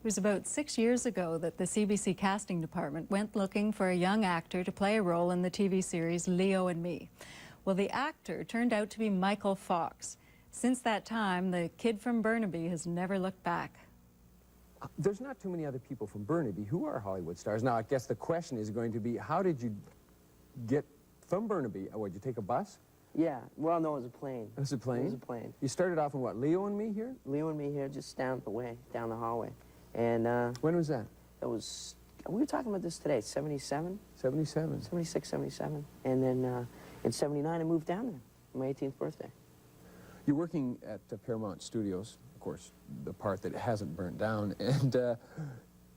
It was about 6 years ago that the CBC casting department went looking for a young actor to play a role in the TV series Leo and Me. Well, the actor turned out to be Michael Fox. Since that time, the kid from Burnaby has never looked back. There's not too many other people from Burnaby who are Hollywood stars. Now, I guess the question is going to be, how did you get from Burnaby? What, did you take a bus? Yeah, well, no, it was a plane. It was a plane? It was a plane. You started off in what, Leo and Me here? Leo and Me here, just down the way, down the hallway. And when was that? it was, we were talking about this today, 77? 77. 76, 77. And then in 79, I moved down there, my 18th birthday. You're working at Paramount Studios, of course, the part that hasn't burnt down, and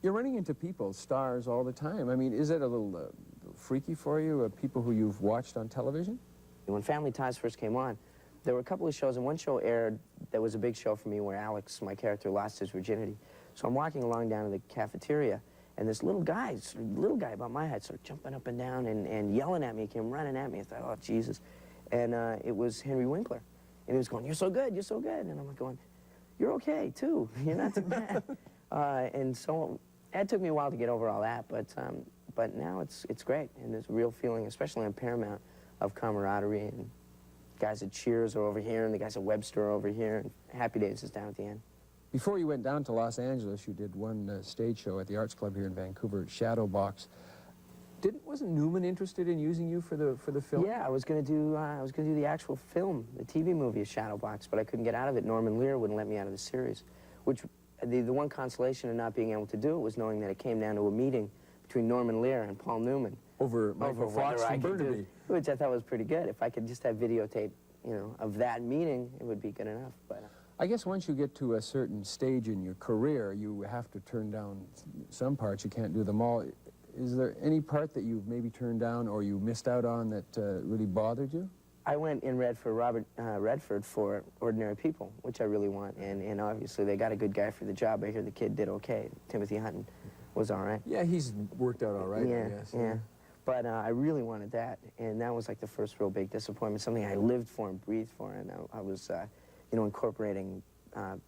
you're running into people, stars, all the time. I mean, is it a little freaky for you, people who you've watched on television? When Family Ties first came on, there were a couple of shows, and one show aired that was a big show for me where Alex, my character, lost his virginity. So I'm walking along down to the cafeteria, and this little guy about my height, started jumping up and down and yelling at me. He came running at me. I thought, oh, Jesus. And it was Henry Winkler. And he was going, you're so good, you're so good. And I'm like going, you're okay, too. You're not too bad. And so it took me a while to get over all that, but now it's great. And there's a real feeling, especially on Paramount, of camaraderie. And guys at Cheers are over here, and the guys at Webster are over here, and Happy Days is down at the end. Before you went down to Los Angeles, you did one stage show at the Arts Club here in Vancouver, Shadowbox. Wasn't Newman interested in using you for the film? Yeah, I was gonna do the actual film, the TV movie of Shadowbox, but I couldn't get out of it. Norman Lear wouldn't let me out of the series, which the one consolation in not being able to do it was knowing that it came down to a meeting between Norman Lear and Paul Newman Over Michael Fox from Burnaby. Which I thought was pretty good. If I could just have videotape, of that meeting, it would be good enough. But I guess once you get to a certain stage in your career, you have to turn down some parts. You can't do them all. Is there any part that you've maybe turned down or you missed out on that really bothered you? I went in red for Robert Redford for Ordinary People, which I really want, and obviously they got a good guy for the job. I hear the kid did okay. Timothy Hutton was all right. Yeah, he's worked out all right, yeah, I guess. Yeah, but I really wanted that, and that was like the first real big disappointment, something I lived for and breathed for, and I was, incorporating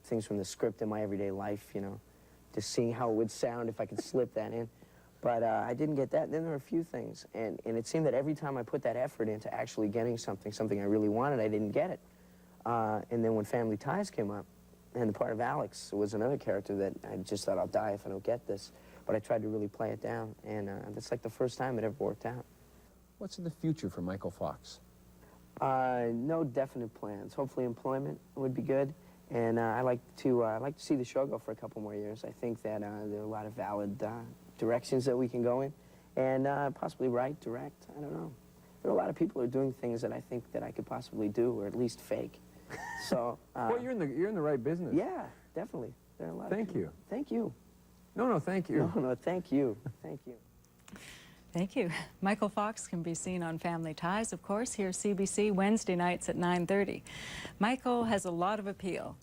things from the script in my everyday life, just seeing how it would sound if I could slip that in. But I didn't get that. And then there were a few things, and it seemed that every time I put that effort into actually getting something I really wanted, I didn't get it. And then when Family Ties came up, and the part of Alex was another character that I just thought, I'll die if I don't get this. But I tried to really play it down, and that's like the first time it ever worked out. What's in the future for Michael Fox? No definite plans. Hopefully employment would be good. And I like to see the show go for a couple more years. I think that there are a lot of valid directions that we can go in, and possibly write, direct, I don't know. There are a lot of people who are doing things that I think that I could possibly do, or at least fake. So. Well, you're in the right business. Yeah, definitely. There are a lot. Thank you. Thank you. No, thank you. No, thank you. Thank you. Thank you. Michael Fox can be seen on Family Ties, of course, here CBC Wednesday nights at 9:30. Michael has a lot of appeal.